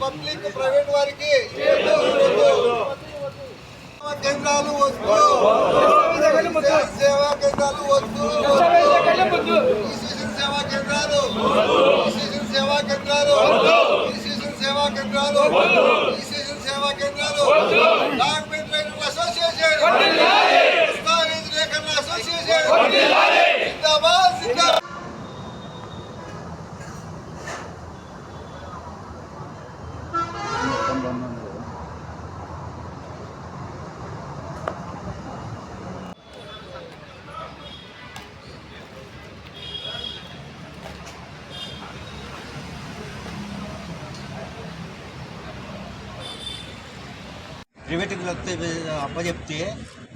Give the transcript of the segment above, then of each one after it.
Public private వారికి కేంద్రాలు వస్తూ సేవా కేంద్రాలు వస్తూ సేవా కేంద్రాలు సేవా కేంద్రాలు సేవా కేంద్రాలు సేవా కేంద్రాలు డాక్యుమెంట్ రైటర్ల అసోసియేషన్ దస్తావేజ్ లేఖర్ల అసోసియేషన్ జిందాబాద్ జిందాబాద్. ప్రైవేట్కి అప్పచెప్తే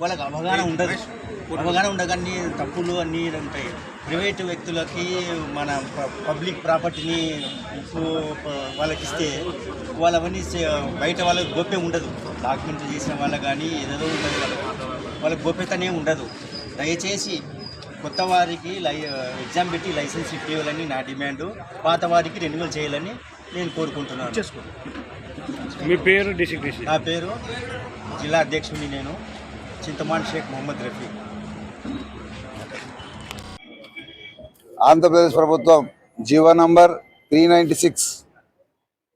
వాళ్ళకి అవగాహన ఉండదు అన్ని తప్పులు అన్నీ ఉంటాయి. ప్రైవేటు వ్యక్తులకి మన పబ్లిక్ ప్రాపర్టీని వాళ్ళకి ఇస్తే వాళ్ళవన్నీ బయట వాళ్ళకి గోప్యం ఉండదు. డాక్యుమెంట్లు చేసిన వాళ్ళకి కానీ ఏదో ఉండదు, వాళ్ళకి గోప్యతనే ఉండదు. దయచేసి కొత్త వారికి ఎగ్జామ్ పెట్టి లైసెన్స్ ఇవ్వాలని నా డిమాండు. పాత వారికి రెన్యువల్ చేయాలని నేను కోరుకుంటున్నాను. మీ పేరు? డిస్ట్రిక్ట్. నా పేరు జిల్లా అధ్యక్షుడిని నేను, చింతమాన్ షేక్ మొహమ్మద్ రఫీ. ఆంధ్రప్రదేశ్ ప్రభుత్వం జీవో నంబర్ 396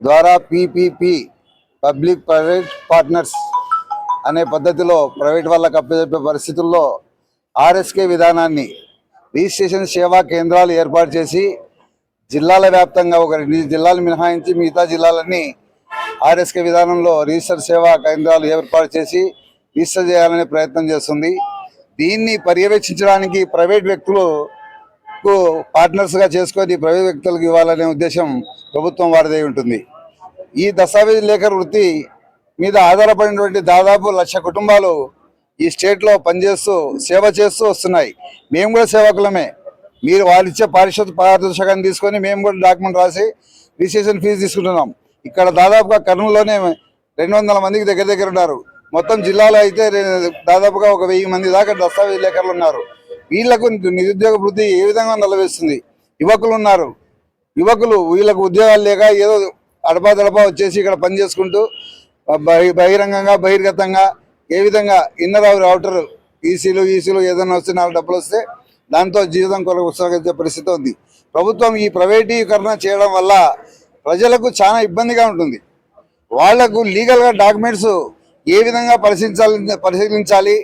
ద్వారా పీపీపీ పబ్లిక్ ప్రైవేట్ పార్ట్నర్స్ అనే పద్ధతిలో ప్రైవేట్ వాళ్ళకి అప్పచెప్పే పరిస్థితుల్లో ఆర్ఎస్కే విధానాన్ని రిజిస్ట్రేషన్ సేవా కేంద్రాలు ఏర్పాటు చేసి జిల్లాల వ్యాప్తంగా ఒక 2 జిల్లాలు మినహాయించి మిగతా జిల్లాలన్నీ ఆర్ఎస్కే విధానంలో రిజిస్టర్ సేవా కేంద్రాలు ఏర్పాటు చేసి రిజిస్టర్ చేయాలనే ప్రయత్నం చేస్తుంది. దీన్ని పర్యవేక్షించడానికి ప్రైవేట్ వ్యక్తులకు పార్ట్నర్స్గా చేసుకొని ప్రైవేట్ వ్యక్తులకు ఇవ్వాలనే ఉద్దేశం ప్రభుత్వం వారిదే ఉంటుంది. ఈ దస్తావేజ్ లేఖర్ వృత్తి మీద ఆధారపడినటువంటి దాదాపు 1,00,000 కుటుంబాలు ఈ స్టేట్లో పనిచేస్తూ సేవ చేస్తూ వస్తున్నాయి. మేము కూడా సేవకులమే. మీరు వాళ్ళు ఇచ్చే పారితోషికాన్ని తీసుకొని మేము కూడా డాక్యుమెంట్ రాసి రిజిస్ట్రేషన్ ఫీజు తీసుకుంటున్నాం. ఇక్కడ దాదాపుగా కర్నూలులోనే 200 మందికి దగ్గర ఉన్నారు. మొత్తం జిల్లాలో అయితే దాదాపుగా ఒక 1000 మంది దాకా దస్తావేజ్ లేఖర్లు ఉన్నారు. వీళ్లకు నిరుద్యోగ వృద్ధి ఏ విధంగా నిలవేస్తుంది? యువకులు ఉన్నారు. వీళ్ళకు ఉద్యోగాలు లేక ఏదో అడపా వచ్చేసి ఇక్కడ పని చేసుకుంటూ బహిరంగంగా బహిర్గతంగా ఏ విధంగా ఇన్నర్ అవుటర్ ఈసీలు ఏదైనా వస్తే 4 డబ్బులు వస్తే దాంతో జీవితం కొనసాగించే పరిస్థితి ఉంది. ప్రభుత్వం ఈ ప్రైవేటీకరణ చేయడం వల్ల ప్రజలకు చాలా ఇబ్బందిగా ఉంటుంది. వాళ్లకు లీగల్గా డాక్యుమెంట్స్ ఏ విధంగా పరిశీలించాలి,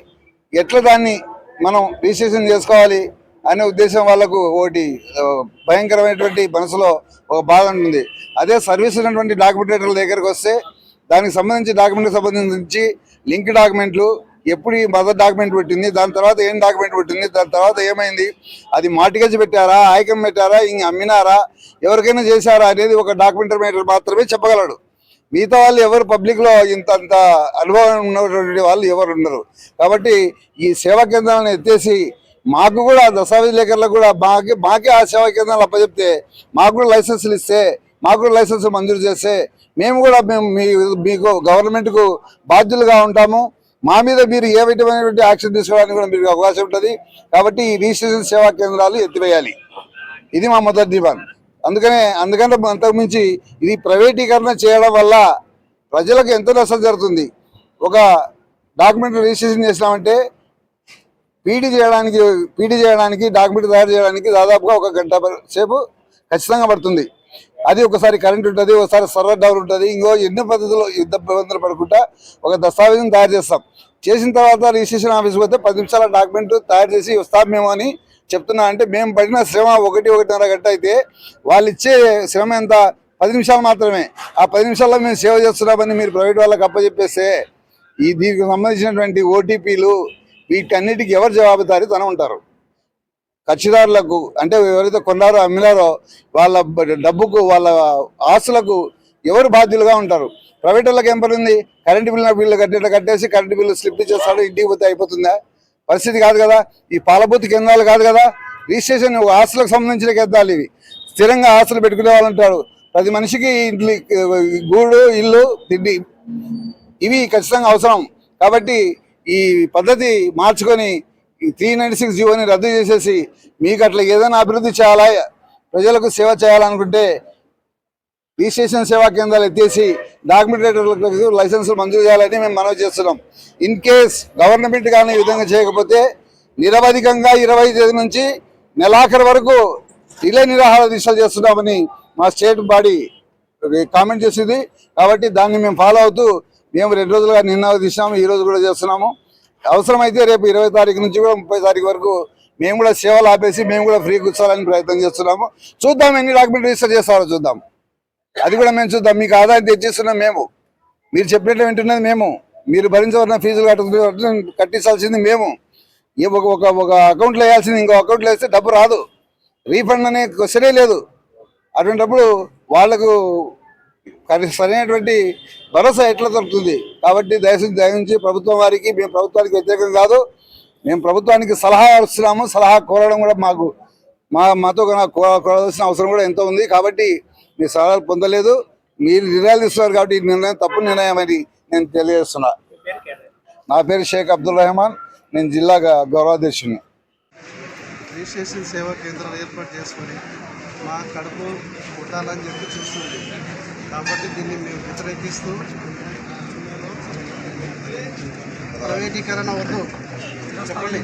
ఎట్లా దాన్ని మనం రిజిస్ట్రేషన్ చేసుకోవాలి అనే ఉద్దేశం వాళ్ళకు ఒకటి భయంకరమైనటువంటి మనసులో ఒక బాధ ఉంటుంది. అదే సర్వీస్ ఉన్నటువంటి డాక్యుమెంటేటర్ల దగ్గరికి వస్తే దానికి సంబంధించి లింక్ డాక్యుమెంట్లు, ఎప్పుడు ఈ మదర్ డాక్యుమెంట్ పెట్టింది, దాని తర్వాత ఏం డాక్యుమెంట్ పెట్టింది, దాని తర్వాత ఏమైంది, అది మార్టిగేజ్ పెట్టారా, ఆయకం పెట్టారా, ఇంక అమ్మినారా, ఎవరికైనా చేశారా అనేది ఒక డాక్యుమెంటరీ మాత్రమే చెప్పగలడు. మిగతా వాళ్ళు ఎవరు పబ్లిక్లో ఇంత అనుభవం ఉన్నటువంటి వాళ్ళు ఎవరు ఉండరు. కాబట్టి ఈ సేవా కేంద్రాలను ఎత్తేసి మాకు కూడా దస్తావేజ్ లేఖర్లకు కూడా మాకే ఆ సేవా కేంద్రాలు అప్పచెప్తే మాకు కూడా లైసెన్సులు ఇస్తే, మాకు కూడా లైసెన్సులు మంజూరు చేస్తే మేము కూడా మీకు గవర్నమెంట్కు బాధ్యులుగా ఉంటాము. మా మీద మీరు ఏ విధమైనటువంటి యాక్షన్ తీసుకోవడానికి కూడా మీకు అవకాశం ఉంటుంది. కాబట్టి ఈ రిజిస్ట్రేషన్ సేవా కేంద్రాలు ఎత్తివేయాలి. ఇది మా మొదటి డిమాండ్. అందుకంటే అంతకుమించి ఇది ప్రైవేటీకరణ చేయడం వల్ల ప్రజలకు ఎంత నష్టం జరుగుతుంది. ఒక డాక్యుమెంట్ రిజిస్ట్రేషన్ చేసినామంటే పీడీ చేయడానికి డాక్యుమెంట్ తయారు చేయడానికి దాదాపుగా 1 గంట సేపు ఖచ్చితంగా పడుతుంది. అది ఒకసారి కరెంట్ ఉంటుంది, ఒకసారి సర్వర్ డౌన్ ఉంటుంది, ఇంకో ఎన్నో పద్ధతులు ఇబ్బందులు పడకుండా ఒక దస్తావేజును తయారు చేస్తాం. చేసిన తర్వాత రిజిస్ట్రేషన్ ఆఫీస్కి పోతే 10 నిమిషాల డాక్యుమెంట్ తయారు చేసి వస్తాం మేము అని చెప్తున్నా. అంటే మేము పడిన శ్రమ 1-1.5 గంట అయితే వాళ్ళు ఇచ్చే శ్రమ ఎంత? 10 నిమిషాలు మాత్రమే. ఆ 10 నిమిషాల్లో మేము సేవ చేస్తున్నామని మీరు ప్రైవేట్ వాళ్ళకి అప్పచెప్పేస్తే దీనికి సంబంధించినటువంటి ఓటీపీలు వీటన్నిటికీ ఎవరు జవాబుదారీతనం ఉంటారు? కక్షిదారులకు, అంటే ఎవరైతే కొన్నారో అమ్మినారో వాళ్ళ డబ్బుకు వాళ్ళ ఆస్తులకు ఎవరు బాధ్యులుగా ఉంటారు? ప్రైవేట్ వాళ్ళకి ఏం పని ఉంది? కరెంటు బిల్లు కట్టేసి కరెంటు బిల్లు స్లిప్ ఇచ్చేస్తాడు, ఇంటికి పోతే అయిపోతుందా? పరిస్థితి కాదు కదా. ఈ పాలబూత్ కేంద్రాలు కాదు కదా. రిజిస్ట్రేషన్ ఆస్తులకు సంబంధించిన కేంద్రాలు ఇవి. స్థిరంగా ఆస్తులు పెట్టుకునే వాళ్ళు ఉంటారు. ప్రతి మనిషికి గూడు, ఇల్లు, తిండి ఇవి ఖచ్చితంగా అవసరం. కాబట్టి ఈ పద్ధతి మార్చుకొని 396 జీవోని రద్దు చేసేసి మీకు అట్లా ఏదైనా అభివృద్ధి చేయాలా, ప్రజలకు సేవ చేయాలనుకుంటే రిజిస్ట్రేషన్ సేవా కేంద్రాలు ఎత్తేసి డాక్యుమెంటేటర్లకు లైసెన్సులు మంజూరు చేయాలని మేము మనవి చేస్తున్నాం. ఇన్ కేస్ గవర్నమెంట్ కానీ ఈ విధంగా చేయకపోతే నిరవధికంగా 20 తేదీ నుంచి నెలాఖరు వరకు రిలే నిరాహార దీక్షలు చేస్తున్నామని మా స్టేట్ బాడీ కామెంట్ చేసింది. కాబట్టి దాన్ని మేము ఫాలో అవుతూ మేము 2 రోజులుగా నిన్న తీసినాము, ఈ రోజు కూడా చేస్తున్నాము. అవసరమైతే రేపు 20 తారీఖు నుంచి కూడా 30 తారీఖు వరకు మేము కూడా సేవలు ఆపేసి మేము కూడా ఫ్రీ కూర్చోవాలని ప్రయత్నం చేస్తున్నాము. చూద్దాం ఎన్ని డాక్యుమెంట్ రిజిస్టర్ చేస్తారో చూద్దాం, అది కూడా మేము చూద్దాం. మీకు ఆదాయం తెచ్చిస్తున్నాం మేము, మీరు చెప్పినట్లు వింటున్నది మేము, మీరు భరించవలసిన ఫీజులు కట్టించాల్సింది మేము. ఒక అకౌంట్లో వేయాల్సింది ఇంకో అకౌంట్లో వేస్తే డబ్బు రాదు, రీఫండ్ అనే క్వశ్చనే లేదు. అటువంటిప్పుడు వాళ్లకు సరైనటువంటి భరోసా ఎట్లా దొరుకుతుంది? కాబట్టి దయచేసి ప్రభుత్వం వారికి, మేము ప్రభుత్వానికి వ్యతిరేకం కాదు, మేము ప్రభుత్వానికి సలహా ఇస్తున్నాము. సలహా కోరడం కూడా మాతో కోరాల్సిన అవసరం కూడా ఎంతో ఉంది. కాబట్టి మీ సలహాలు పొందలేదు, మీరు నిర్ణయాలు ఇస్తున్నారు. కాబట్టి ఈ నిర్ణయం తప్పు నిర్ణయం అని నేను తెలియజేస్తున్నా. నా పేరు షేక్ అబ్దుల్ రెహమాన్, నేను జిల్లా గౌరవాధ్యక్షుడిని. రిజిస్ట్రేషన్ సేవా కేంద్రాలు ఏర్పాటు చేసుకొని మా కడుపు కొట్టాలని చెప్పి చూస్తుంది. కాబట్టి దీన్ని మేము వ్యతిరేకిస్తూ ప్రైవేటీకరణ వద్దు చెప్పండి.